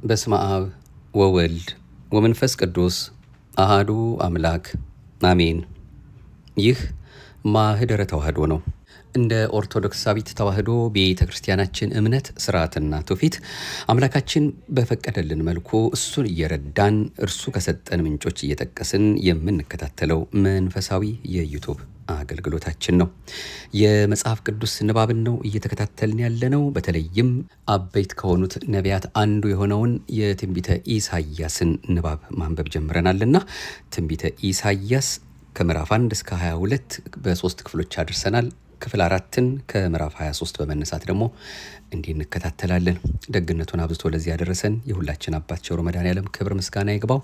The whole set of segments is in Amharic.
በስመ አብ ወወልድ ወመንፈስ ቅዱስ አሃዱ አምላክ አሜን። ይህ ማህደረ ተዋህዶ ነው። እንደ ኦርቶዶክሳዊት ተዋህዶ ቤተ ክርስቲያናችን እምነት ስርዓትና ትውፊት አምላካችን በፈቀደልን መልኩ እሱን እየረዳን እርሱ ከሰጠን ምንጮች እየጠቀስን የምንከታተለው መንፈሳዊ የዩቱብ አገልግሎታችን ነው። የመጽሐፍ ቅዱስ ንባብን ነው እየተከታተልን ያለነው። በተለይም አበይት ከሆኑት ነቢያት አንዱ የሆነውን የትንቢተ ኢሳይያስን ንባብ ማንበብ ጀምረናልና ትንቢተ ኢሳይያስ ከምዕራፍ 1 እስከ 22 በ3 ክፍሎች አድርሰናል። ክፍል 4ን ከምዕራፍ 23 በመነሳት ደግሞ እንዲህ እንከታተላለን። ደግነቱን አብዝቶ ለዚህ ያደረሰን የሁላችን አባት ቸሩ መድኃኔዓለም ክብር ምስጋና ይግባው።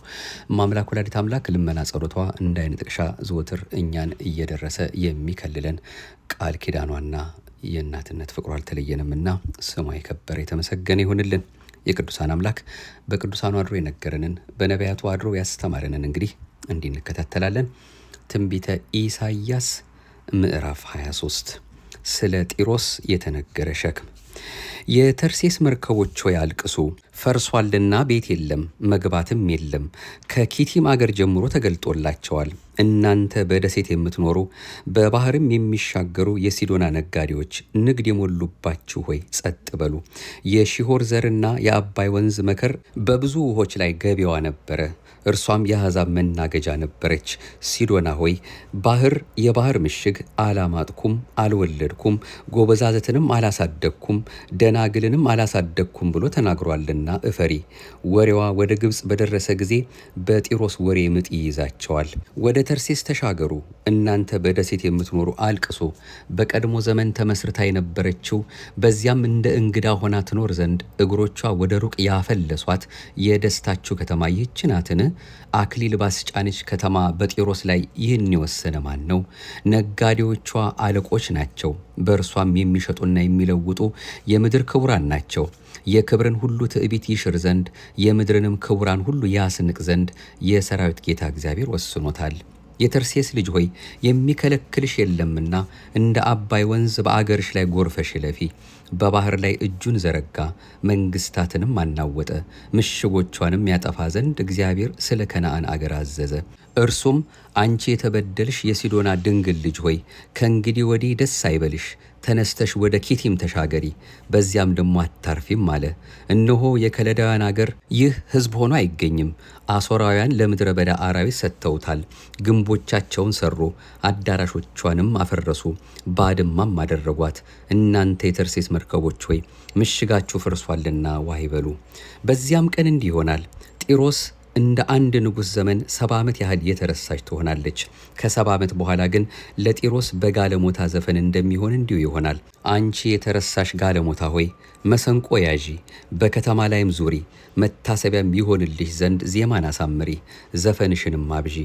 ማምላክ ወላዲተ አምላክ ልመና ጸሎቷ እንደ ዓይን ጥቅሻ ዘወትር እኛን እየደረሰ የሚከልለን ቃል ኪዳኗና የእናትነት ፍቅሯ አልተለየንምና ስሟ የከበረ የተመሰገነ ይሁንልን። የቅዱሳን አምላክ በቅዱሳኑ አድሮ የነገረንን በነቢያቱ አድሮ ያስተማረንን እንግዲህ እንዲህ እንከታተላለን። ትንቢተ ኢሳይያስ ምዕራፍ 23 ስለ ጢሮስ የተነገረ ሸክም። የተርሴስ መርከቦች ሆይ አልቅሱ፣ ፈርሷልና ቤት የለም መግባትም የለም። ከኪቲም አገር ጀምሮ ተገልጦላቸዋል። እናንተ በደሴት የምትኖሩ በባህርም የሚሻገሩ የሲዶና ነጋዴዎች፣ ንግድ የሞሉባችሁ ሆይ ጸጥ በሉ። የሺሖር ዘርና የአባይ ወንዝ መከር በብዙ ውሆች ላይ ገቢዋ ነበረ፣ እርሷም የአሕዛብ መናገጃ ነበረች። ሲዶና ሆይ የባህር ምሽግ አላማጥኩም፣ አልወለድኩም፣ ጎበዛዘትንም አላሳደግኩም፣ ደናግልንም አላሳደግኩም ብሎ ተናግሯልና እፈሪ። ወሬዋ ወደ ግብፅ በደረሰ ጊዜ በጢሮስ ወሬ ምጥ ይይዛቸዋል። ወደ ተርሴስ ተሻገሩ፣ እናንተ በደሴት የምትኖሩ አልቅሱ። በቀድሞ ዘመን ተመስርታ የነበረችው በዚያም እንደ እንግዳ ሆና ትኖር ዘንድ እግሮቿ ወደ ሩቅ ያፈለሷት የደስታችሁ ከተማ ይህች ናትን? አክሊል ባስጫነች ከተማ በጢሮስ ላይ ይህን የወሰነ ማን ነው? ነጋዴዎቿ አለቆች ናቸው፣ በእርሷም የሚሸጡና የሚለውጡ የምድር ክቡራን ናቸው። የክብርን ሁሉ ትዕቢት ይሽር ዘንድ የምድርንም ክቡራን ሁሉ ያስንቅ ዘንድ የሰራዊት ጌታ እግዚአብሔር ወስኖታል። የተርሴስ ልጅ ሆይ የሚከለክልሽ የለምና እንደ አባይ ወንዝ በአገርሽ ላይ ጎርፈሽ ለፊ። በባህር ላይ እጁን ዘረጋ፣ መንግስታትንም አናወጠ። ምሽጎቿንም ያጠፋ ዘንድ እግዚአብሔር ስለ ከነዓን አገር አዘዘ። እርሱም አንቺ የተበደልሽ የሲዶና ድንግል ልጅ ሆይ ከእንግዲህ ወዲህ ደስ አይበልሽ፣ ተነስተሽ ወደ ኪቲም ተሻገሪ፣ በዚያም ደሞ አታርፊም አለ። እነሆ የከለዳውያን አገር ይህ ሕዝብ ሆኖ አይገኝም። አሦራውያን ለምድረ በዳ አራዊት ሰጥተውታል። ግንቦቻቸውን ሰሩ፣ አዳራሾቿንም አፈረሱ፣ ባድማም አደረጓት። እናንተ የተርሴስ መርከቦች ሆይ ምሽጋችሁ ፈርሷልና ዋይ በሉ። በዚያም ቀን እንዲህ ይሆናል፣ ጢሮስ እንደ አንድ ንጉሥ ዘመን 70 ዓመት ያህል የተረሳች ትሆናለች። ከ70 ዓመት በኋላ ግን ለጢሮስ በጋለሞታ ዘፈን እንደሚሆን እንዲሁ ይሆናል። አንቺ የተረሳሽ ጋለሞታ ሆይ መሰንቆ ያዢ፣ በከተማ ላይም ዙሪ፣ መታሰቢያም ይሆንልሽ ዘንድ ዜማን አሳምሪ፣ ዘፈንሽንም አብዢ።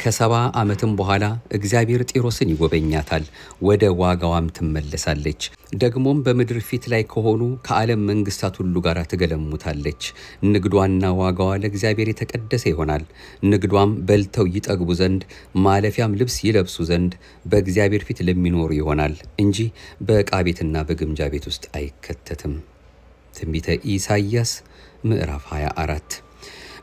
ከ70 ዓመትም በኋላ እግዚአብሔር ጢሮስን ይጎበኛታል፣ ወደ ዋጋዋም ትመለሳለች። ደግሞም በምድር ፊት ላይ ከሆኑ ከዓለም መንግስታት ሁሉ ጋር ትገለሙታለች። ንግዷና ዋጋዋ ለእግዚአብሔር የተቀደሰ ይሆናል። ንግዷም በልተው ይጠግቡ ዘንድ ማለፊያም ልብስ ይለብሱ ዘንድ በእግዚአብሔር ፊት ለሚኖሩ ይሆናል እንጂ በዕቃ ቤትና በግምጃ ቤት ውስጥ አይከተትም። ትንቢተ ኢሳይያስ ምዕራፍ 24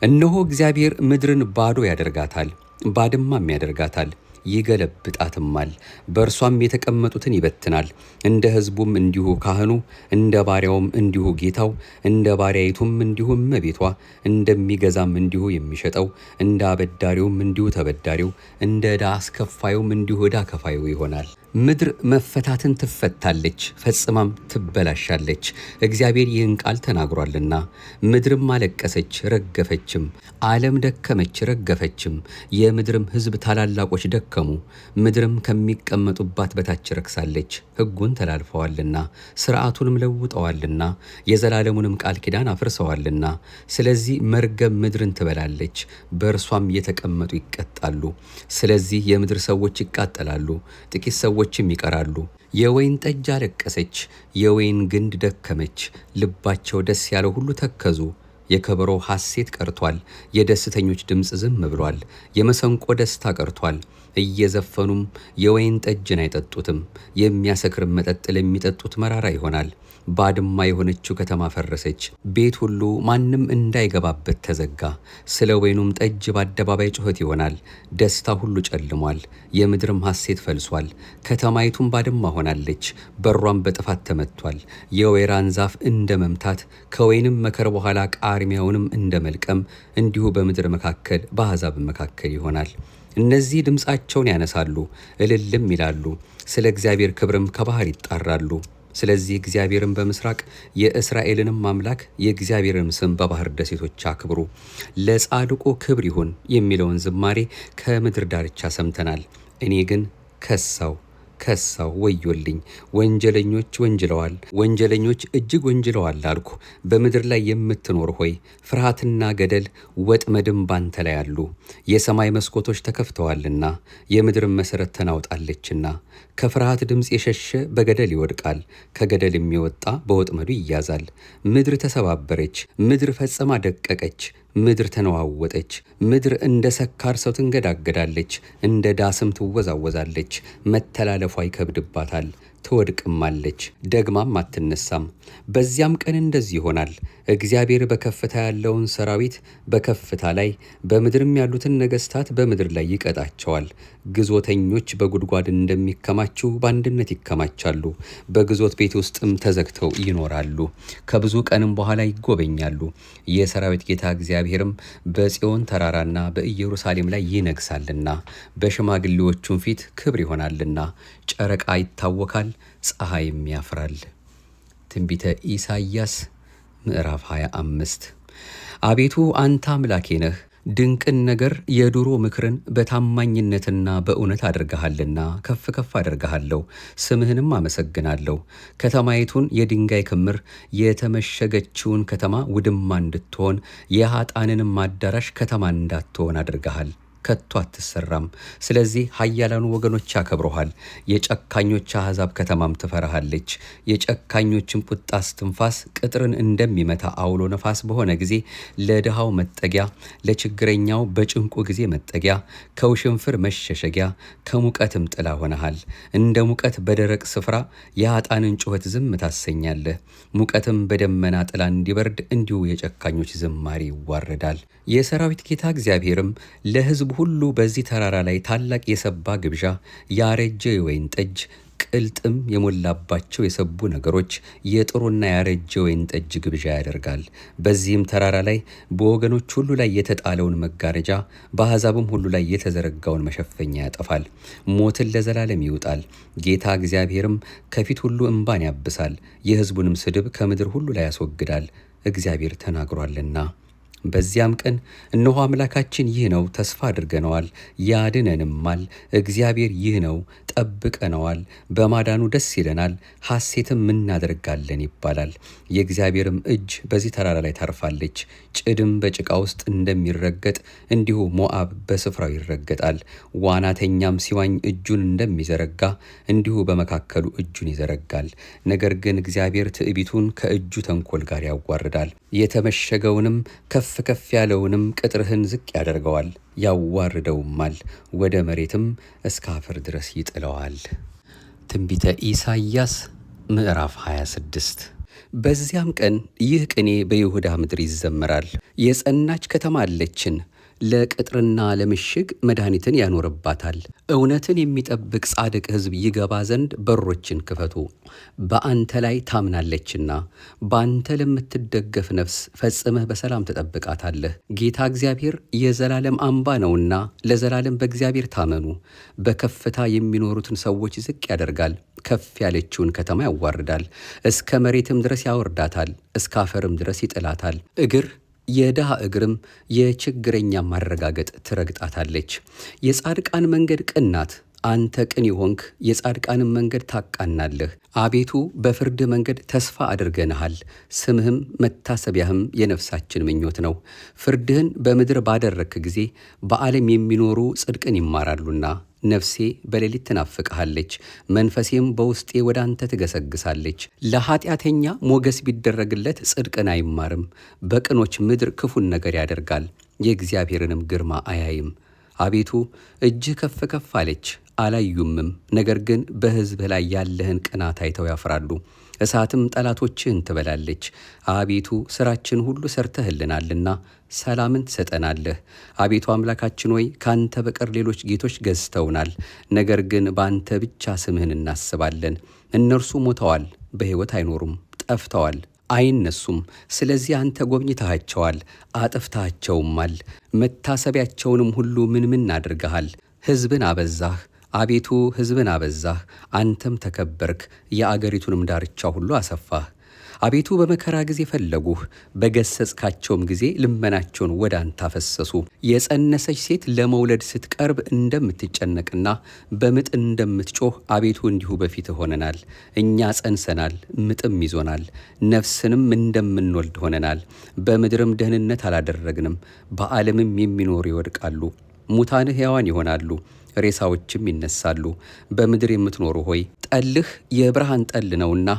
እነሆ እግዚአብሔር ምድርን ባዶ ያደርጋታል፣ ባድማም ያደርጋታል፣ ይገለብጣትማል። በእርሷም የተቀመጡትን ይበትናል። እንደ ሕዝቡም እንዲሁ ካህኑ፣ እንደ ባሪያውም እንዲሁ ጌታው፣ እንደ ባሪያይቱም እንዲሁ እመቤቷ፣ እንደሚገዛም እንዲሁ የሚሸጠው፣ እንደ አበዳሪውም እንዲሁ ተበዳሪው፣ እንደ ዕዳ አስከፋዩም እንዲሁ ዕዳ ከፋዩ ይሆናል። ምድር መፈታትን ትፈታለች፣ ፈጽማም ትበላሻለች። እግዚአብሔር ይህን ቃል ተናግሯልና። ምድርም አለቀሰች ረገፈችም፣ ዓለም ደከመች ረገፈችም። የምድርም ሕዝብ ታላላቆች ደከሙ። ምድርም ከሚቀመጡባት በታች ረክሳለች። ሕጉን ተላልፈዋልና ሥርዓቱንም ለውጠዋልና የዘላለሙንም ቃል ኪዳን አፍርሰዋልና። ስለዚህ መርገም ምድርን ትበላለች፣ በእርሷም የተቀመጡ ይቀጣሉ። ስለዚህ የምድር ሰዎች ይቃጠላሉ፣ ጥቂት ሰዎችም ይቀራሉ። የወይን ጠጅ አለቀሰች፣ የወይን ግንድ ደከመች። ልባቸው ደስ ያለው ሁሉ ተከዙ። የከበሮ ሐሴት ቀርቷል፣ የደስተኞች ድምፅ ዝም ብሏል። የመሰንቆ ደስታ ቀርቷል፣ እየዘፈኑም የወይን ጠጅን አይጠጡትም። የሚያሰክር መጠጥ ለሚጠጡት መራራ ይሆናል። ባድማ የሆነችው ከተማ ፈረሰች። ቤት ሁሉ ማንም እንዳይገባበት ተዘጋ። ስለ ወይኑም ጠጅ በአደባባይ ጩኸት ይሆናል። ደስታ ሁሉ ጨልሟል፣ የምድርም ሐሴት ፈልሷል። ከተማይቱም ባድማ ሆናለች፣ በሯም በጥፋት ተመቷል። የወይራን ዛፍ እንደ መምታት ከወይንም መከር በኋላ ቃርሚያውንም እንደ መልቀም እንዲሁ በምድር መካከል በአሕዛብ መካከል ይሆናል። እነዚህ ድምፃቸውን ያነሳሉ፣ እልልም ይላሉ፣ ስለ እግዚአብሔር ክብርም ከባህር ይጣራሉ። ስለዚህ እግዚአብሔርን በምስራቅ የእስራኤልንም አምላክ የእግዚአብሔርን ስም በባህር ደሴቶች አክብሩ። ለጻድቁ ክብር ይሁን የሚለውን ዝማሬ ከምድር ዳርቻ ሰምተናል። እኔ ግን ከሳው ወዮልኝ፣ ወንጀለኞች ወንጅለዋል፣ ወንጀለኞች እጅግ ወንጅለዋል አልኩ። በምድር ላይ የምትኖር ሆይ ፍርሃትና ገደል ወጥመድም ባንተ ላይ አሉ። የሰማይ መስኮቶች ተከፍተዋልና የምድርም መሠረት ተናውጣለችና። ከፍርሃት ድምፅ የሸሸ በገደል ይወድቃል፣ ከገደል የሚወጣ በወጥመዱ ይያዛል። ምድር ተሰባበረች፣ ምድር ፈጽማ ደቀቀች፣ ምድር ተነዋወጠች። ምድር እንደ ሰካር ሰው ትንገዳገዳለች፣ እንደ ዳስም ትወዛወዛለች። መተላለፏ ይከብድባታል፣ ትወድቅማለች፣ ደግማም አትነሳም። በዚያም ቀን እንደዚህ ይሆናል። እግዚአብሔር በከፍታ ያለውን ሰራዊት በከፍታ ላይ፣ በምድርም ያሉትን ነገሥታት በምድር ላይ ይቀጣቸዋል። ግዞተኞች በጉድጓድ እንደሚከማቹ በአንድነት ይከማቻሉ፣ በግዞት ቤት ውስጥም ተዘግተው ይኖራሉ። ከብዙ ቀንም በኋላ ይጎበኛሉ። የሰራዊት ጌታ እግዚአብሔርም በጽዮን ተራራና በኢየሩሳሌም ላይ ይነግሳልና፣ በሽማግሌዎቹም ፊት ክብር ይሆናልና። ጨረቃ ይታወካል፣ ፀሐይም ያፍራል። ትንቢተ ኢሳይያስ ምዕራፍ 25። አቤቱ አንተ አምላኬ ነህ፣ ድንቅን ነገር የዱሮ ምክርን በታማኝነትና በእውነት አድርገሃልና ከፍ ከፍ አድርገሃለሁ፣ ስምህንም አመሰግናለሁ። ከተማይቱን የድንጋይ ክምር የተመሸገችውን ከተማ ውድማ እንድትሆን የኃጥአንንም አዳራሽ ከተማ እንዳትሆን አድርገሃል። ከቶ አትሰራም። ስለዚህ ኃያላኑ ወገኖች ያከብረሃል። የጨካኞች አሕዛብ ከተማም ትፈራሃለች። የጨካኞችን ቁጣ እስትንፋስ ቅጥርን እንደሚመታ አውሎ ነፋስ በሆነ ጊዜ ለድሃው መጠጊያ፣ ለችግረኛው በጭንቁ ጊዜ መጠጊያ፣ ከውሽንፍር መሸሸጊያ፣ ከሙቀትም ጥላ ሆነሃል። እንደ ሙቀት በደረቅ ስፍራ የኃጥአንን ጩኸት ዝም ታሰኛለህ። ሙቀትም በደመና ጥላ እንዲበርድ እንዲሁ የጨካኞች ዝማሬ ይዋረዳል። የሰራዊት ጌታ እግዚአብሔርም ለሕዝብ ሁሉ በዚህ ተራራ ላይ ታላቅ የሰባ ግብዣ፣ ያረጀ የወይን ጠጅ፣ ቅልጥም የሞላባቸው የሰቡ ነገሮች፣ የጥሩና ያረጀ ወይን ጠጅ ግብዣ ያደርጋል። በዚህም ተራራ ላይ በወገኖች ሁሉ ላይ የተጣለውን መጋረጃ፣ በአሕዛብም ሁሉ ላይ የተዘረጋውን መሸፈኛ ያጠፋል። ሞትን ለዘላለም ይውጣል። ጌታ እግዚአብሔርም ከፊት ሁሉ እንባን ያብሳል፣ የሕዝቡንም ስድብ ከምድር ሁሉ ላይ ያስወግዳል። እግዚአብሔር ተናግሯልና። በዚያም ቀን እነሆ አምላካችን ይህ ነው፣ ተስፋ አድርገነዋል፣ ያድነንማል። እግዚአብሔር ይህ ነው፣ ጠብቀነዋል፣ በማዳኑ ደስ ይለናል፣ ሐሴትም እናደርጋለን ይባላል። የእግዚአብሔርም እጅ በዚህ ተራራ ላይ ታርፋለች። ጭድም በጭቃ ውስጥ እንደሚረገጥ እንዲሁ ሞዓብ በስፍራው ይረገጣል። ዋናተኛም ሲዋኝ እጁን እንደሚዘረጋ እንዲሁ በመካከሉ እጁን ይዘረጋል። ነገር ግን እግዚአብሔር ትዕቢቱን ከእጁ ተንኮል ጋር ያዋርዳል። የተመሸገውንም ከፍ ከፍ ያለውንም ቅጥርህን ዝቅ ያደርገዋል፣ ያዋርደውማል፣ ወደ መሬትም እስከ አፈር ድረስ ይጥለዋል። ትንቢተ ኢሳይያስ ምዕራፍ 26። በዚያም ቀን ይህ ቅኔ በይሁዳ ምድር ይዘመራል። የጸናች ከተማ አለችን፣ ለቅጥርና ለምሽግ መድኃኒትን ያኖርባታል። እውነትን የሚጠብቅ ጻድቅ ሕዝብ ይገባ ዘንድ በሮችን ክፈቱ። በአንተ ላይ ታምናለችና በአንተ ለምትደገፍ ነፍስ ፈጽመህ በሰላም ትጠብቃታለህ። ጌታ እግዚአብሔር የዘላለም አምባ ነውና ለዘላለም በእግዚአብሔር ታመኑ። በከፍታ የሚኖሩትን ሰዎች ዝቅ ያደርጋል፣ ከፍ ያለችውን ከተማ ያዋርዳል። እስከ መሬትም ድረስ ያወርዳታል፣ እስከ አፈርም ድረስ ይጥላታል። የድሃ እግርም የችግረኛ ማረጋገጥ ትረግጣታለች። የጻድቃን መንገድ ቅን ናት። አንተ ቅን የሆንክ የጻድቃንን መንገድ ታቃናለህ። አቤቱ በፍርድ መንገድ ተስፋ አድርገንሃል። ስምህም መታሰቢያህም የነፍሳችን ምኞት ነው። ፍርድህን በምድር ባደረግክ ጊዜ በዓለም የሚኖሩ ጽድቅን ይማራሉና። ነፍሴ በሌሊት ትናፍቅሃለች፣ መንፈሴም በውስጤ ወደ አንተ ትገሰግሳለች። ለኃጢአተኛ ሞገስ ቢደረግለት ጽድቅን አይማርም። በቅኖች ምድር ክፉን ነገር ያደርጋል፣ የእግዚአብሔርንም ግርማ አያይም። አቤቱ እጅህ ከፍ ከፍ አለች፣ አላዩምም። ነገር ግን በሕዝብህ ላይ ያለህን ቅናት አይተው ያፍራሉ። እሳትም ጠላቶችህን ትበላለች። አቤቱ ሥራችን ሁሉ ሰርተህልናልና ሰላምን ትሰጠናለህ። አቤቱ አምላካችን ሆይ ካንተ በቀር ሌሎች ጌቶች ገዝተውናል። ነገር ግን በአንተ ብቻ ስምህን እናስባለን። እነርሱ ሞተዋል፣ በሕይወት አይኖሩም፣ ጠፍተዋል፣ አይነሱም። ስለዚህ አንተ ጎብኝተሃቸዋል፣ አጥፍተሃቸውማል። መታሰቢያቸውንም ሁሉ ምን አድርገሃል? ሕዝብን አበዛህ። አቤቱ ሕዝብን አበዛህ፣ አንተም ተከበርክ፣ የአገሪቱንም ዳርቻ ሁሉ አሰፋህ። አቤቱ በመከራ ጊዜ ፈለጉህ፣ በገሰጽካቸውም ጊዜ ልመናቸውን ወደ አንተ አፈሰሱ። የጸነሰች ሴት ለመውለድ ስትቀርብ እንደምትጨነቅና በምጥ እንደምትጮህ አቤቱ እንዲሁ በፊትህ ሆነናል። እኛ ጸንሰናል፣ ምጥም ይዞናል፣ ነፍስንም እንደምንወልድ ሆነናል። በምድርም ደህንነት አላደረግንም፣ በዓለምም የሚኖሩ ይወድቃሉ። ሙታን ሕያዋን ይሆናሉ፣ ሬሳዎችም ይነሳሉ። በምድር የምትኖሩ ሆይ ጠልህ የብርሃን ጠል ነውና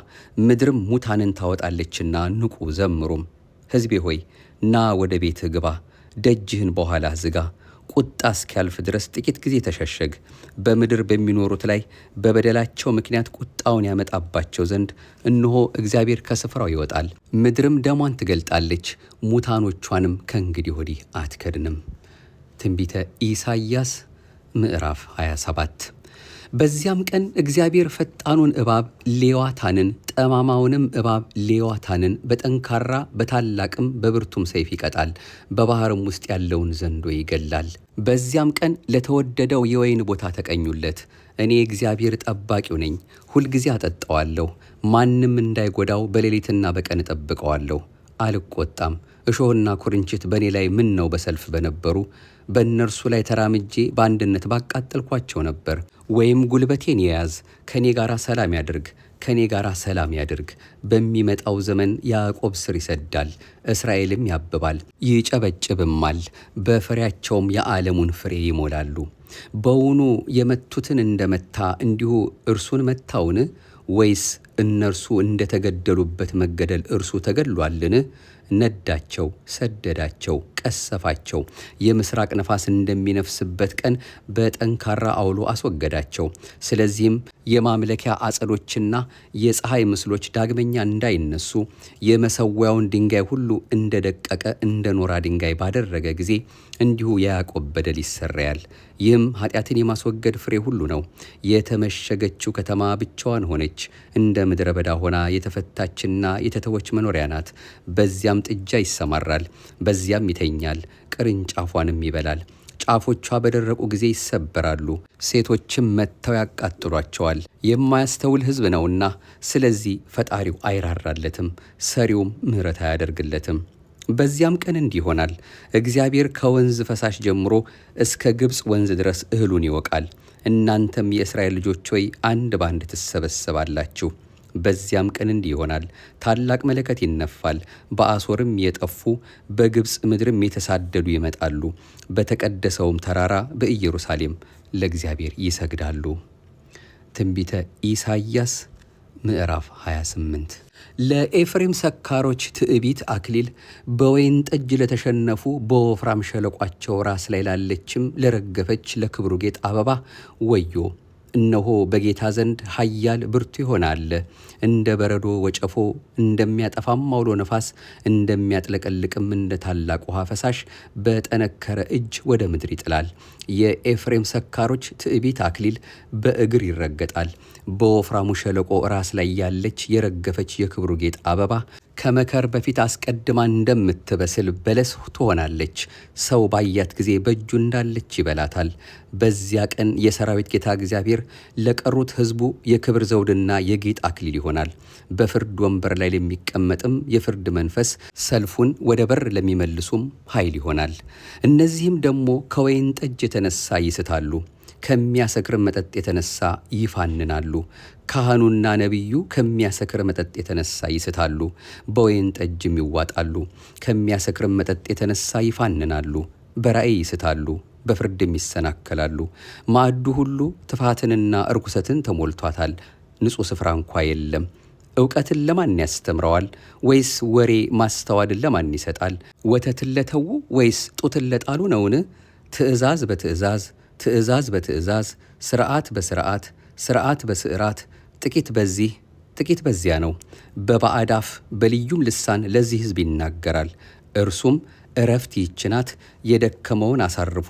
ምድርም ሙታንን ታወጣለችና ንቁ ዘምሩም። ሕዝቤ ሆይ ና ወደ ቤትህ ግባ፣ ደጅህን በኋላህ ዝጋ። ቁጣ እስኪያልፍ ድረስ ጥቂት ጊዜ ተሸሸግ። በምድር በሚኖሩት ላይ በበደላቸው ምክንያት ቁጣውን ያመጣባቸው ዘንድ እነሆ እግዚአብሔር ከስፍራው ይወጣል። ምድርም ደሟን ትገልጣለች፣ ሙታኖቿንም ከእንግዲህ ወዲህ አትከድንም። ትንቢተ ኢሳይያስ ምዕራፍ 27። በዚያም ቀን እግዚአብሔር ፈጣኑን እባብ ሌዋታንን፣ ጠማማውንም እባብ ሌዋታንን በጠንካራ በታላቅም በብርቱም ሰይፍ ይቀጣል፣ በባሕርም ውስጥ ያለውን ዘንዶ ይገላል። በዚያም ቀን ለተወደደው የወይን ቦታ ተቀኙለት። እኔ እግዚአብሔር ጠባቂው ነኝ፣ ሁልጊዜ አጠጣዋለሁ፣ ማንም እንዳይጎዳው በሌሊትና በቀን እጠብቀዋለሁ። አልቆጣም። እሾህና ኩርንችት በእኔ ላይ ምን ነው በሰልፍ በነበሩ በእነርሱ ላይ ተራምጄ በአንድነት ባቃጠልኳቸው ነበር። ወይም ጉልበቴን የያዝ ከእኔ ጋር ሰላም ያድርግ፣ ከእኔ ጋር ሰላም ያድርግ። በሚመጣው ዘመን ያዕቆብ ስር ይሰዳል፣ እስራኤልም ያብባል ይጨበጭብማል፣ በፍሬያቸውም የዓለሙን ፍሬ ይሞላሉ። በውኑ የመቱትን እንደመታ እንዲሁ እርሱን መታውን? ወይስ እነርሱ እንደተገደሉበት መገደል እርሱ ተገድሏልን? ነዳቸው፣ ሰደዳቸው፣ ቀሰፋቸው። የምስራቅ ነፋስ እንደሚነፍስበት ቀን በጠንካራ አውሎ አስወገዳቸው። ስለዚህም የማምለኪያ አጸዶችና የፀሐይ ምስሎች ዳግመኛ እንዳይነሱ የመሠዊያውን ድንጋይ ሁሉ እንደደቀቀ እንደ ኖራ ድንጋይ ባደረገ ጊዜ እንዲሁ የያዕቆብ በደል ይሰረያል። ይህም ኃጢአትን የማስወገድ ፍሬ ሁሉ ነው። የተመሸገችው ከተማ ብቻዋን ሆነች፣ እንደ ምድረ በዳ ሆና የተፈታችና የተተወች መኖሪያ ናት። በዚያም ጥጃ ይሰማራል፣ በዚያም ይተኛል፣ ቅርንጫፏንም ይበላል። ጫፎቿ በደረቁ ጊዜ ይሰበራሉ፣ ሴቶችም መጥተው ያቃጥሏቸዋል። የማያስተውል ሕዝብ ነውና፣ ስለዚህ ፈጣሪው አይራራለትም፣ ሰሪውም ምሕረት አያደርግለትም። በዚያም ቀን እንዲህ ይሆናል፣ እግዚአብሔር ከወንዝ ፈሳሽ ጀምሮ እስከ ግብፅ ወንዝ ድረስ እህሉን ይወቃል። እናንተም የእስራኤል ልጆች ሆይ አንድ ባንድ ትሰበሰባላችሁ። በዚያም ቀን እንዲህ ይሆናል፣ ታላቅ መለከት ይነፋል። በአሦርም የጠፉ በግብፅ ምድርም የተሳደዱ ይመጣሉ። በተቀደሰውም ተራራ በኢየሩሳሌም ለእግዚአብሔር ይሰግዳሉ። ትንቢተ ኢሳይያስ ምዕራፍ 28። ለኤፍሬም ሰካሮች ትዕቢት አክሊል፣ በወይን ጠጅ ለተሸነፉ በወፍራም ሸለቋቸው ራስ ላይ ላለችም ለረገፈች ለክብሩ ጌጥ አበባ ወዮ! እነሆ በጌታ ዘንድ ኃያል ብርቱ ይሆናል። እንደ በረዶ ወጨፎ፣ እንደሚያጠፋም አውሎ ነፋስ፣ እንደሚያጥለቀልቅም እንደ ታላቅ ውሃ ፈሳሽ በጠነከረ እጅ ወደ ምድር ይጥላል። የኤፍሬም ሰካሮች ትዕቢት አክሊል በእግር ይረገጣል። በወፍራሙ ሸለቆ ራስ ላይ ያለች የረገፈች የክብሩ ጌጥ አበባ ከመከር በፊት አስቀድማ እንደምትበስል በለስ ትሆናለች። ሰው ባያት ጊዜ በእጁ እንዳለች ይበላታል። በዚያ ቀን የሰራዊት ጌታ እግዚአብሔር ለቀሩት ሕዝቡ የክብር ዘውድና የጌጥ አክሊል ይሆናል። በፍርድ ወንበር ላይ ለሚቀመጥም የፍርድ መንፈስ፣ ሰልፉን ወደ በር ለሚመልሱም ኃይል ይሆናል። እነዚህም ደግሞ ከወይን ጠጅ የተነሳ ይስታሉ፣ ከሚያሰክር መጠጥ የተነሳ ይፋንናሉ። ካህኑና ነቢዩ ከሚያሰክር መጠጥ የተነሳ ይስታሉ፣ በወይን ጠጅም ይዋጣሉ። ከሚያሰክር መጠጥ የተነሳ ይፋንናሉ፣ በራእይ ይስታሉ፣ በፍርድም ይሰናከላሉ። ማዕዱ ሁሉ ትፋትንና እርኩሰትን ተሞልቷታል፣ ንጹሕ ስፍራ እንኳ የለም። እውቀትን ለማን ያስተምረዋል? ወይስ ወሬ ማስተዋልን ለማን ይሰጣል? ወተትን ለተዉ ወይስ ጡትን ለጣሉ ነውን? ትእዛዝ በትእዛዝ ትእዛዝ በትእዛዝ፣ ሥርዓት በሥርዓት፣ ሥርዓት በስዕራት፣ ጥቂት በዚህ ጥቂት በዚያ ነው። በባዕድ አፍ በልዩም ልሳን ለዚህ ሕዝብ ይናገራል። እርሱም እረፍት ይህች ናት፣ የደከመውን አሳርፉ፣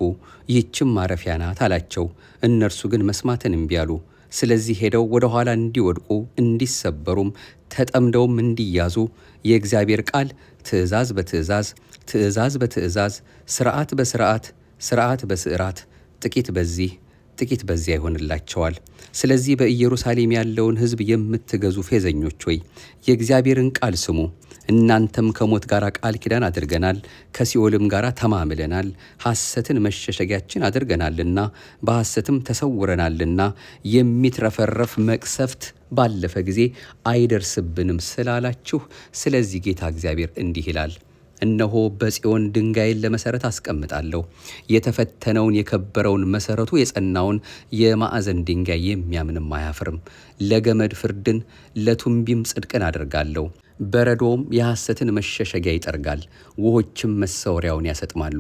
ይህችም ማረፊያ ናት አላቸው። እነርሱ ግን መስማትን እምቢ አሉ። ስለዚህ ሄደው ወደ ኋላ እንዲወድቁ እንዲሰበሩም ተጠምደውም እንዲያዙ የእግዚአብሔር ቃል ትእዛዝ በትእዛዝ፣ ትእዛዝ በትእዛዝ፣ ሥርዓት በሥርዓት፣ ሥርዓት በስዕራት፣ ጥቂት በዚህ ጥቂት በዚያ ይሆንላቸዋል። ስለዚህ በኢየሩሳሌም ያለውን ሕዝብ የምትገዙ ፌዘኞች ሆይ የእግዚአብሔርን ቃል ስሙ። እናንተም ከሞት ጋር ቃል ኪዳን አድርገናል፣ ከሲኦልም ጋር ተማምለናል፣ ሐሰትን መሸሸጊያችን አድርገናልና በሐሰትም ተሰውረናልና የሚትረፈረፍ መቅሰፍት ባለፈ ጊዜ አይደርስብንም ስላላችሁ፣ ስለዚህ ጌታ እግዚአብሔር እንዲህ ይላል፣ እነሆ በጽዮን ድንጋይን ለመሠረት አስቀምጣለሁ፣ የተፈተነውን የከበረውን መሠረቱ የጸናውን የማዕዘን ድንጋይ የሚያምንም አያፍርም። ለገመድ ፍርድን ለቱንቢም ጽድቅን አደርጋለሁ። በረዶም የሐሰትን መሸሸጊያ ይጠርጋል፣ ውኆችም መሰወሪያውን ያሰጥማሉ።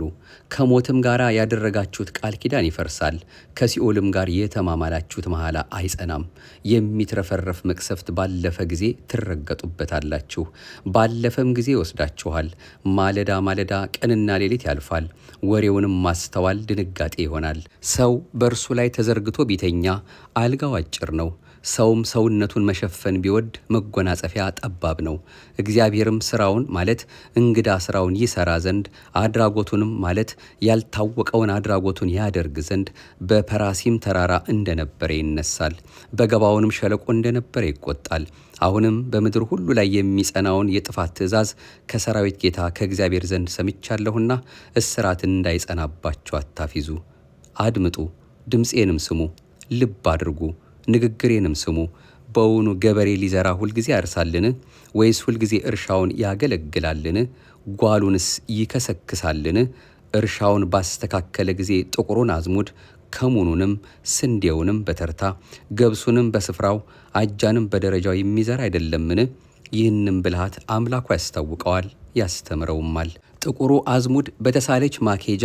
ከሞትም ጋር ያደረጋችሁት ቃል ኪዳን ይፈርሳል፣ ከሲኦልም ጋር የተማማላችሁት መሐላ አይጸናም። የሚትረፈረፍ መቅሰፍት ባለፈ ጊዜ ትረገጡበታላችሁ፣ ባለፈም ጊዜ ይወስዳችኋል። ማለዳ ማለዳ ቀንና ሌሊት ያልፋል፣ ወሬውንም ማስተዋል ድንጋጤ ይሆናል። ሰው በእርሱ ላይ ተዘርግቶ ቢተኛ አልጋው አጭር ነው። ሰውም ሰውነቱን መሸፈን ቢወድ መጎናጸፊያ ጠባብ ነው። እግዚአብሔርም ሥራውን ማለት እንግዳ ሥራውን ይሠራ ዘንድ አድራጎቱንም ማለት ያልታወቀውን አድራጎቱን ያደርግ ዘንድ በፐራሲም ተራራ እንደነበረ ይነሳል፣ በገባውንም ሸለቆ እንደነበረ ይቆጣል። አሁንም በምድር ሁሉ ላይ የሚጸናውን የጥፋት ትእዛዝ ከሰራዊት ጌታ ከእግዚአብሔር ዘንድ ሰምቻለሁና እስራትን እንዳይጸናባቸው አታፊዙ። አድምጡ፣ ድምፄንም ስሙ፣ ልብ አድርጉ፣ ንግግሬንም ስሙ። በውኑ ገበሬ ሊዘራ ሁልጊዜ ያርሳልን? ወይስ ሁልጊዜ እርሻውን ያገለግላልን? ጓሉንስ ይከሰክሳልን? እርሻውን ባስተካከለ ጊዜ ጥቁሩን አዝሙድ ከሙኑንም ስንዴውንም በተርታ ገብሱንም በስፍራው አጃንም በደረጃው የሚዘራ አይደለምን? ይህንም ብልሃት አምላኩ ያስታውቀዋል ያስተምረውማል። ጥቁሩ አዝሙድ በተሳለች ማኬጃ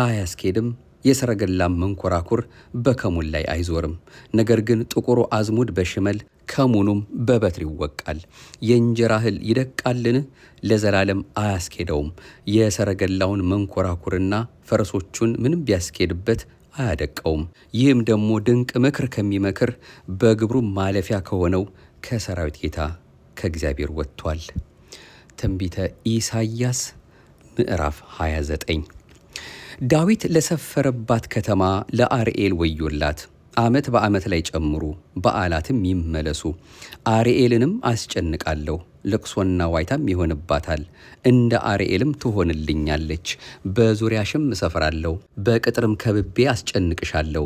አያስኬድም፣ የሰረገላም መንኮራኩር በከሙን ላይ አይዞርም። ነገር ግን ጥቁሩ አዝሙድ በሽመል ከሙኑም በበትር ይወቃል። የእንጀራ እህል ይደቃልን? ለዘላለም አያስኬደውም። የሰረገላውን መንኮራኩርና ፈረሶቹን ምንም ቢያስኬድበት አያደቀውም። ይህም ደግሞ ድንቅ ምክር ከሚመክር በግብሩ ማለፊያ ከሆነው ከሰራዊት ጌታ ከእግዚአብሔር ወጥቷል። ትንቢተ ኢሳይያስ ምዕራፍ 29። ዳዊት ለሰፈረባት ከተማ ለአርኤል ወዮላት። ዓመት በዓመት ላይ ጨምሩ፣ በዓላትም ይመለሱ። አርኤልንም አስጨንቃለሁ፣ ልቅሶና ዋይታም ይሆንባታል። እንደ አርኤልም ትሆንልኛለች። በዙሪያሽም እሰፍራለሁ፣ በቅጥርም ከብቤ አስጨንቅሻለሁ።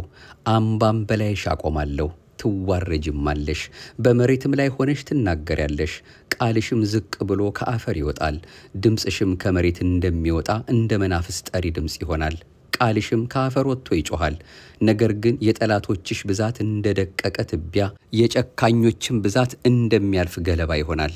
አምባም በላይሽ አቆማለሁ፣ ትዋረጅማለሽ። በመሬትም ላይ ሆነሽ ትናገሪያለሽ። ቃልሽም ዝቅ ብሎ ከአፈር ይወጣል፣ ድምፅሽም ከመሬት እንደሚወጣ እንደ መናፍስት ጠሪ ድምፅ ይሆናል። ቃልሽም ከአፈር ወጥቶ ይጮኻል። ነገር ግን የጠላቶችሽ ብዛት እንደ ደቀቀ ትቢያ፣ የጨካኞችም ብዛት እንደሚያልፍ ገለባ ይሆናል።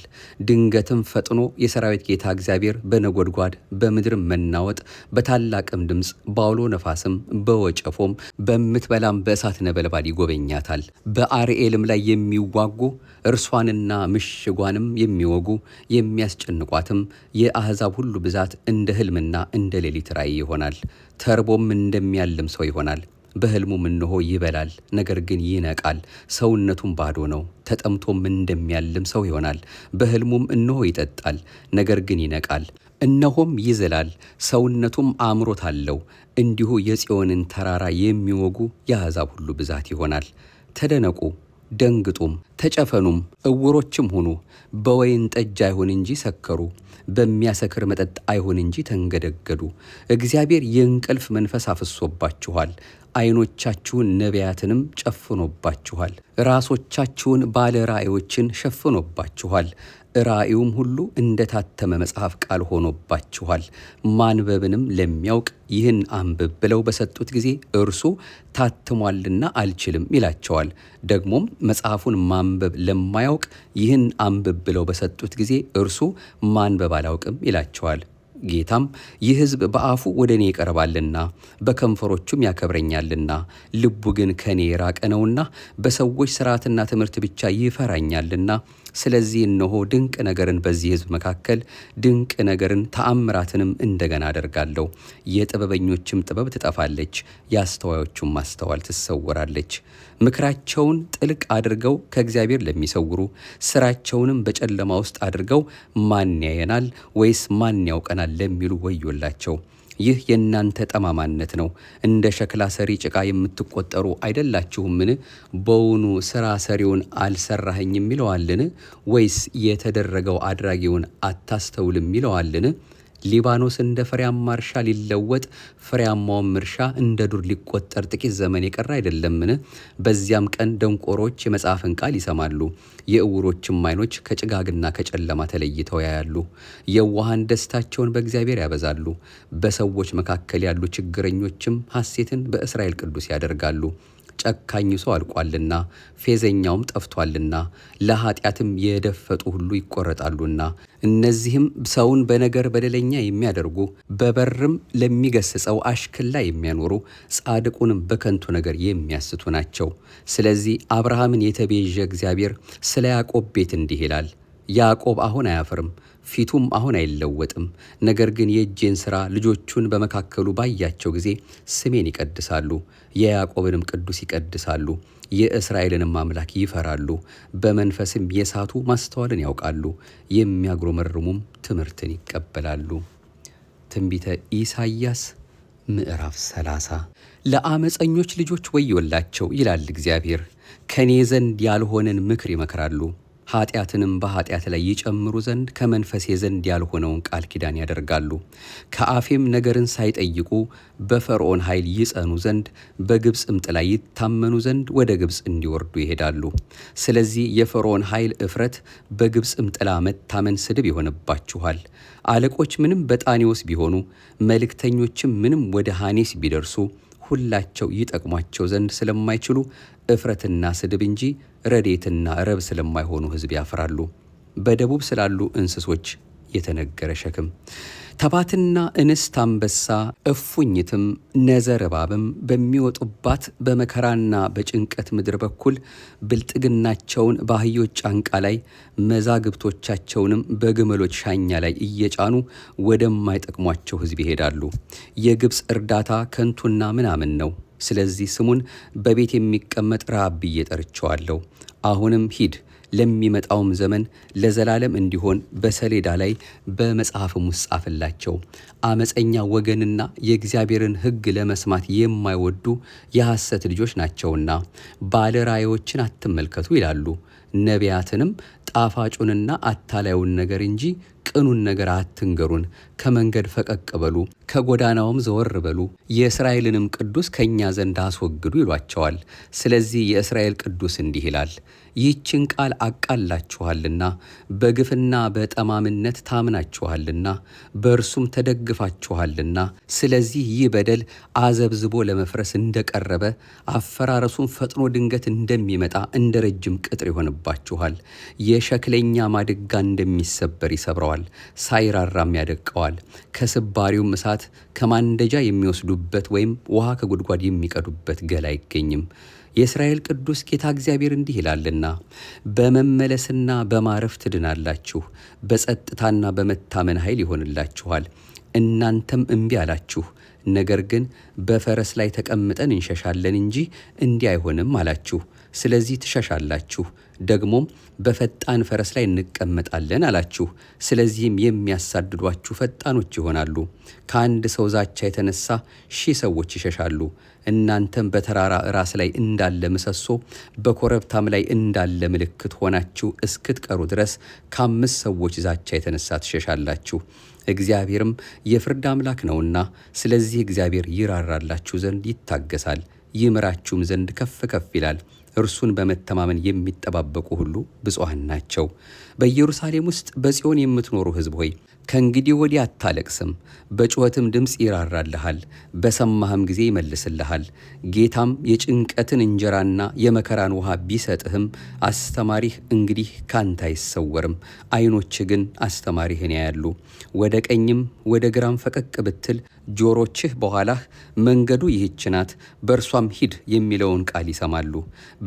ድንገትም ፈጥኖ የሰራዊት ጌታ እግዚአብሔር በነጎድጓድ በምድርም መናወጥ በታላቅም ድምፅ በአውሎ ነፋስም በወጨፎም በምትበላም በእሳት ነበልባል ይጎበኛታል። በአርኤልም ላይ የሚዋጉ እርሷንና ምሽጓንም የሚወጉ የሚያስጨንቋትም የአሕዛብ ሁሉ ብዛት እንደ ሕልምና እንደ ሌሊት ራእይ ይሆናል። ተርቦም እንደሚያልም ሰው ይሆናል። በሕልሙም እነሆ ይበላል፣ ነገር ግን ይነቃል፣ ሰውነቱም ባዶ ነው። ተጠምቶም እንደሚያልም ሰው ይሆናል። በሕልሙም እነሆ ይጠጣል፣ ነገር ግን ይነቃል። እነሆም ይዝላል፣ ሰውነቱም አምሮት አለው። እንዲሁ የጽዮንን ተራራ የሚወጉ የአሕዛብ ሁሉ ብዛት ይሆናል። ተደነቁ፣ ደንግጡም፣ ተጨፈኑም፣ እውሮችም ሁኑ። በወይን ጠጅ አይሁን እንጂ ሰከሩ፣ በሚያሰክር መጠጥ አይሁን እንጂ ተንገደገዱ። እግዚአብሔር የእንቅልፍ መንፈስ አፍሶባችኋል፣ ዓይኖቻችሁን ነቢያትንም ጨፍኖባችኋል፣ ራሶቻችሁን ባለ ራእዮችን ሸፍኖባችኋል። ራእዩም ሁሉ እንደታተመ መጽሐፍ ቃል ሆኖባችኋል። ማንበብንም ለሚያውቅ ይህን አንብብ ብለው በሰጡት ጊዜ እርሱ ታትሟልና አልችልም ይላቸዋል። ደግሞም መጽሐፉን ማንበብ ለማያውቅ ይህን አንብብ ብለው በሰጡት ጊዜ እርሱ ማንበብ አላውቅም ይላቸዋል። ጌታም ይህ ሕዝብ በአፉ ወደ እኔ ይቀርባልና በከንፈሮቹም ያከብረኛልና ልቡ ግን ከእኔ የራቀ ነውና በሰዎች ሥርዓትና ትምህርት ብቻ ይፈራኛልና ስለዚህ እነሆ ድንቅ ነገርን በዚህ ሕዝብ መካከል ድንቅ ነገርን ተአምራትንም እንደገና አደርጋለሁ። የጥበበኞችም ጥበብ ትጠፋለች፣ የአስተዋዮቹም ማስተዋል ትሰወራለች። ምክራቸውን ጥልቅ አድርገው ከእግዚአብሔር ለሚሰውሩ ሥራቸውንም በጨለማ ውስጥ አድርገው ማን ያየናል ወይስ ማን ያውቀናል ለሚሉ ወዮላቸው። ይህ የእናንተ ጠማማነት ነው። እንደ ሸክላ ሰሪ ጭቃ የምትቆጠሩ አይደላችሁምን? በውኑ ሥራ ሰሪውን አልሰራኸኝም ይለዋልን? ወይስ የተደረገው አድራጊውን አታስተውልም ይለዋልን? ሊባኖስ እንደ ፍሬያማ እርሻ ሊለወጥ ፍሬያማውም እርሻ እንደ ዱር ሊቆጠር ጥቂት ዘመን የቀረ አይደለምን? በዚያም ቀን ደንቆሮች የመጽሐፍን ቃል ይሰማሉ፣ የዕውሮችም ዓይኖች ከጭጋግና ከጨለማ ተለይተው ያያሉ። የዋሃን ደስታቸውን በእግዚአብሔር ያበዛሉ፣ በሰዎች መካከል ያሉ ችግረኞችም ሐሴትን በእስራኤል ቅዱስ ያደርጋሉ። ጨካኝ ሰው አልቋልና ፌዘኛውም ጠፍቷልና ለኃጢአትም የደፈጡ ሁሉ ይቆረጣሉና እነዚህም ሰውን በነገር በደለኛ የሚያደርጉ በበርም ለሚገስጸው አሽክላ የሚያኖሩ ጻድቁንም በከንቱ ነገር የሚያስቱ ናቸው። ስለዚህ አብርሃምን የተቤዠ እግዚአብሔር ስለ ያዕቆብ ቤት እንዲህ ይላል፣ ያዕቆብ አሁን አያፍርም፣ ፊቱም አሁን አይለወጥም። ነገር ግን የእጄን ሥራ ልጆቹን በመካከሉ ባያቸው ጊዜ ስሜን ይቀድሳሉ፣ የያዕቆብንም ቅዱስ ይቀድሳሉ፣ የእስራኤልንም አምላክ ይፈራሉ። በመንፈስም የሳቱ ማስተዋልን ያውቃሉ፣ የሚያጉረመርሙም ትምህርትን ይቀበላሉ። ትንቢተ ኢሳይያስ ምዕራፍ 30 ለአመፀኞች ልጆች ወዮላቸው ይላል እግዚአብሔር። ከኔ ዘንድ ያልሆነን ምክር ይመክራሉ፣ ኃጢአትንም በኃጢአት ላይ ይጨምሩ ዘንድ ከመንፈሴ ዘንድ ያልሆነውን ቃል ኪዳን ያደርጋሉ። ከአፌም ነገርን ሳይጠይቁ በፈርዖን ኃይል ይጸኑ ዘንድ በግብፅም ጥላ ይታመኑ ዘንድ ወደ ግብፅ እንዲወርዱ ይሄዳሉ። ስለዚህ የፈርዖን ኃይል እፍረት፣ በግብፅም ጥላ መታመን ስድብ ይሆንባችኋል። አለቆች ምንም በጣኔዎስ ቢሆኑ፣ መልእክተኞችም ምንም ወደ ሃኔስ ቢደርሱ ሁላቸው ይጠቅሟቸው ዘንድ ስለማይችሉ እፍረትና ስድብ እንጂ ረዴትና ረብ ስለማይሆኑ ሕዝብ ያፍራሉ። በደቡብ ስላሉ እንስሶች የተነገረ ሸክም ተባትና እንስት አንበሳ እፉኝትም ነዘር እባብም በሚወጡባት በመከራና በጭንቀት ምድር በኩል ብልጥግናቸውን በአህዮች ጫንቃ ላይ መዛግብቶቻቸውንም በግመሎች ሻኛ ላይ እየጫኑ ወደማይጠቅሟቸው ሕዝብ ይሄዳሉ። የግብፅ እርዳታ ከንቱና ምናምን ነው። ስለዚህ ስሙን በቤት የሚቀመጥ ረዓብ ብዬ ጠርቼዋለሁ። አሁንም ሂድ፣ ለሚመጣውም ዘመን ለዘላለም እንዲሆን በሰሌዳ ላይ በመጽሐፍም ውስጥ ጻፍላቸው። አመፀኛ ወገንና የእግዚአብሔርን ሕግ ለመስማት የማይወዱ የሐሰት ልጆች ናቸውና ባለ ራእዮችን አትመልከቱ ይላሉ። ነቢያትንም ጣፋጩንና አታላዩን ነገር እንጂ ቅኑን ነገር አትንገሩን። ከመንገድ ፈቀቅ በሉ፣ ከጎዳናውም ዘወር በሉ፣ የእስራኤልንም ቅዱስ ከእኛ ዘንድ አስወግዱ ይሏቸዋል። ስለዚህ የእስራኤል ቅዱስ እንዲህ ይላል፣ ይህችን ቃል አቃላችኋልና በግፍና በጠማምነት ታምናችኋልና በእርሱም ተደግፋችኋልና። ስለዚህ ይህ በደል አዘብዝቦ ለመፍረስ እንደቀረበ አፈራረሱን ፈጥኖ ድንገት እንደሚመጣ እንደ ረጅም ቅጥር ይሆንባችኋል። የሸክለኛ ማድጋ እንደሚሰበር ይሰብረዋል፣ ሳይራራም ያደቀዋል። ከስባሪውም እሳት ከማንደጃ የሚወስዱበት ወይም ውሃ ከጉድጓድ የሚቀዱበት ገል አይገኝም። የእስራኤል ቅዱስ ጌታ እግዚአብሔር እንዲህ ይላልና፣ በመመለስና በማረፍ ትድናላችሁ፣ በጸጥታና በመታመን ኃይል ይሆንላችኋል። እናንተም እምቢ አላችሁ፣ ነገር ግን በፈረስ ላይ ተቀምጠን እንሸሻለን እንጂ እንዲህ አይሆንም አላችሁ። ስለዚህ ትሸሻላችሁ። ደግሞም በፈጣን ፈረስ ላይ እንቀመጣለን አላችሁ። ስለዚህም የሚያሳድዷችሁ ፈጣኖች ይሆናሉ። ከአንድ ሰው ዛቻ የተነሳ 1000 ሰዎች ይሸሻሉ። እናንተም በተራራ ራስ ላይ እንዳለ ምሰሶ በኮረብታም ላይ እንዳለ ምልክት ሆናችሁ እስክትቀሩ ድረስ ከ5 ሰዎች ዛቻ የተነሳ ትሸሻላችሁ። እግዚአብሔርም የፍርድ አምላክ ነውና፣ ስለዚህ እግዚአብሔር ይራራላችሁ ዘንድ ይታገሳል፣ ይምራችሁም ዘንድ ከፍ ከፍ ይላል። እርሱን በመተማመን የሚጠባበቁ ሁሉ ብፁዓን ናቸው። በኢየሩሳሌም ውስጥ በጽዮን የምትኖሩ ሕዝብ ሆይ ከእንግዲህ ወዲህ አታለቅስም፣ በጩኸትም ድምፅ ይራራልሃል፣ በሰማህም ጊዜ ይመልስልሃል። ጌታም የጭንቀትን እንጀራና የመከራን ውሃ ቢሰጥህም አስተማሪህ እንግዲህ ካንተ አይሰወርም። ዓይኖችህ ግን አስተማሪህን ያያሉ። ወደ ቀኝም ወደ ግራም ፈቀቅ ብትል ጆሮችህ በኋላህ መንገዱ ይህች ናት፣ በእርሷም ሂድ የሚለውን ቃል ይሰማሉ።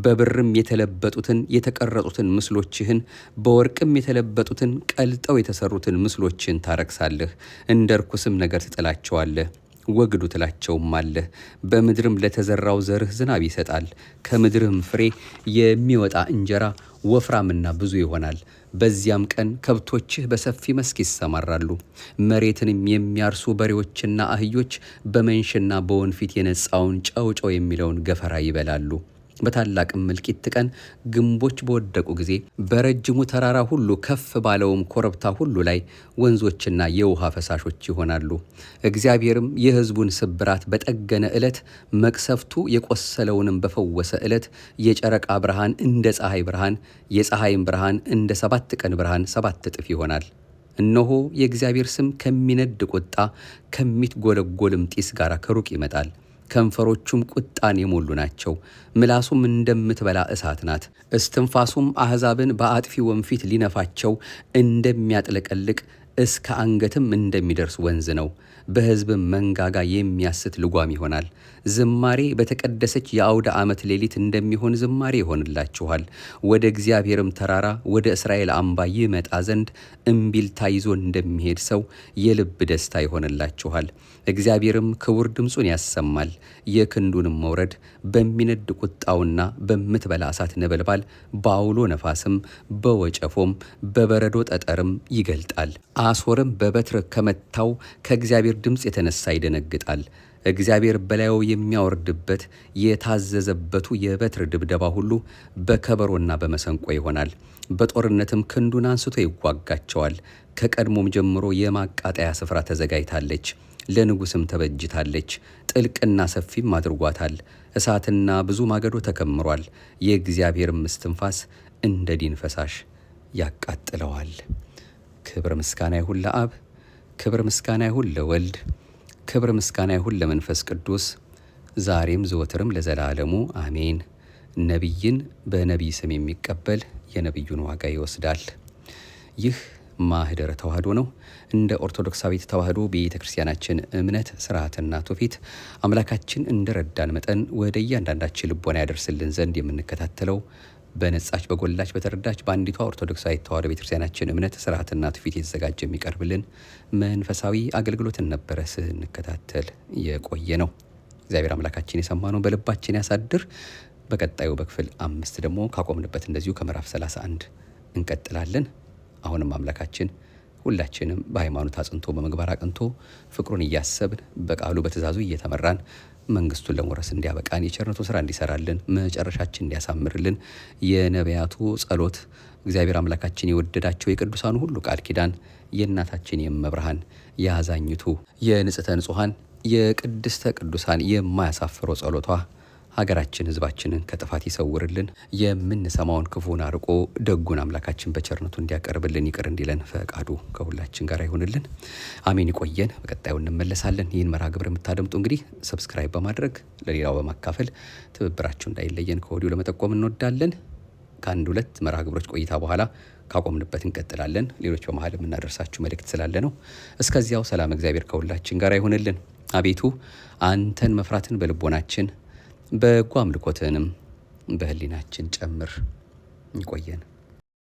በብርም የተለበጡትን የተቀረጹትን ምስሎችህን በወርቅም የተለበጡትን ቀልጠው የተሰሩትን ምስሎችህን ታረክሳለህ፣ እንደ ርኩስም ነገር ትጥላቸዋለህ። ወግዱ ትላቸውም አለህ። በምድርም ለተዘራው ዘርህ ዝናብ ይሰጣል፣ ከምድርም ፍሬ የሚወጣ እንጀራ ወፍራምና ብዙ ይሆናል። በዚያም ቀን ከብቶችህ በሰፊ መስክ ይሰማራሉ። መሬትንም የሚያርሱ በሬዎችና አህዮች በመንሽና በወንፊት የነጻውን ጨው የሚለውን ገፈራ ይበላሉ። በታላቅም እልቂት ቀን ግንቦች በወደቁ ጊዜ በረጅሙ ተራራ ሁሉ ከፍ ባለውም ኮረብታ ሁሉ ላይ ወንዞችና የውሃ ፈሳሾች ይሆናሉ። እግዚአብሔርም የሕዝቡን ስብራት በጠገነ ዕለት፣ መቅሰፍቱ የቆሰለውንም በፈወሰ ዕለት የጨረቃ ብርሃን እንደ ፀሐይ ብርሃን፣ የፀሐይም ብርሃን እንደ 7 ቀን ብርሃን 7 እጥፍ ይሆናል። እነሆ የእግዚአብሔር ስም ከሚነድ ቁጣ ከሚትጎለጎልም ጢስ ጋር ከሩቅ ይመጣል። ከንፈሮቹም ቁጣን የሞሉ ናቸው። ምላሱም እንደምትበላ እሳት ናት። እስትንፋሱም አሕዛብን በአጥፊ ወንፊት ሊነፋቸው እንደሚያጥለቀልቅ እስከ አንገትም እንደሚደርስ ወንዝ ነው። በሕዝብም መንጋጋ የሚያስት ልጓም ይሆናል። ዝማሬ በተቀደሰች የአውደ ዓመት ሌሊት እንደሚሆን ዝማሬ ይሆንላችኋል። ወደ እግዚአብሔርም ተራራ ወደ እስራኤል አምባ ይመጣ ዘንድ እምቢልታ ይዞ እንደሚሄድ ሰው የልብ ደስታ ይሆንላችኋል። እግዚአብሔርም ክቡር ድምፁን ያሰማል። የክንዱንም መውረድ በሚነድ ቁጣውና በምትበላ እሳት ነበልባል፣ በአውሎ ነፋስም፣ በወጨፎም፣ በበረዶ ጠጠርም ይገልጣል። አሦርም በበትር ከመታው ከእግዚአብሔር ድምፅ የተነሳ ይደነግጣል። እግዚአብሔር በላዩ የሚያወርድበት የታዘዘበቱ የበትር ድብደባ ሁሉ በከበሮና በመሰንቆ ይሆናል። በጦርነትም ክንዱን አንስቶ ይዋጋቸዋል። ከቀድሞም ጀምሮ የማቃጠያ ስፍራ ተዘጋጅታለች፣ ለንጉሥም ተበጅታለች። ጥልቅና ሰፊም አድርጓታል። እሳትና ብዙ ማገዶ ተከምሯል። የእግዚአብሔርም እስትንፋስ እንደ ዲን ፈሳሽ ያቃጥለዋል። ክብር ምስጋና ይሁን ለአብ፣ ክብር ምስጋና ይሁን ለወልድ፣ ክብር ምስጋና ይሁን ለመንፈስ ቅዱስ ዛሬም ዘወትርም ለዘላለሙ አሜን። ነቢይን በነቢይ ስም የሚቀበል የነቢዩን ዋጋ ይወስዳል። ይህ ማህደረ ተዋህዶ ነው። እንደ ኦርቶዶክሳዊት ተዋህዶ ቤተ ክርስቲያናችን እምነት ስርዓትና ትውፊት አምላካችን እንደረዳን መጠን ወደ እያንዳንዳችን ልቦና ያደርስልን ዘንድ የምንከታተለው በነጻች በጎላች በተረዳች በአንዲቷ ኦርቶዶክሳዊት ተዋህዶ ቤተክርስቲያናችን እምነት ስርዓትና ትውፊት የተዘጋጀ የሚቀርብልን መንፈሳዊ አገልግሎትን ነበረ ስንከታተል የቆየ ነው። እግዚአብሔር አምላካችን የሰማነው በልባችን ያሳድር። በቀጣዩ በክፍል 5 ደግሞ ካቆምንበት እንደዚሁ ከምዕራፍ 31 እንቀጥላለን። አሁንም አምላካችን ሁላችንም በሃይማኖት አጽንቶ በመግባር አቅንቶ ፍቅሩን እያሰብን በቃሉ በትእዛዙ እየተመራን መንግስቱን ለመውረስ እንዲያበቃን የቸርነቱ ስራ እንዲሰራልን መጨረሻችን እንዲያሳምርልን የነቢያቱ ጸሎት እግዚአብሔር አምላካችን የወደዳቸው የቅዱሳኑ ሁሉ ቃል ኪዳን የእናታችን የመብርሃን የአዛኝቱ የንጽሕተ ንጹሐን የቅድስተ ቅዱሳን የማያሳፍረው ጸሎቷ ሀገራችን ሕዝባችንን ከጥፋት ይሰውርልን። የምንሰማውን ክፉን አርቆ ደጉን አምላካችን በቸርነቱ እንዲያቀርብልን ይቅር እንዲለን ፈቃዱ ከሁላችን ጋር ይሁንልን። አሜን። ይቆየን። በቀጣዩ እንመለሳለን። ይህን መርሃ ግብር የምታደምጡ እንግዲህ ሰብስክራይብ በማድረግ ለሌላው በማካፈል ትብብራችሁ እንዳይለየን ከወዲሁ ለመጠቆም እንወዳለን። ከአንድ ሁለት መርሃ ግብሮች ቆይታ በኋላ ካቆምንበት እንቀጥላለን። ሌሎች በመሀል የምናደርሳችሁ መልእክት ስላለ ነው። እስከዚያው ሰላም እግዚአብሔር ከሁላችን ጋር ይሁንልን። አቤቱ አንተን መፍራትን በልቦናችን በጎ አምልኮትንም በህሊናችን ጨምር። ይቆየን።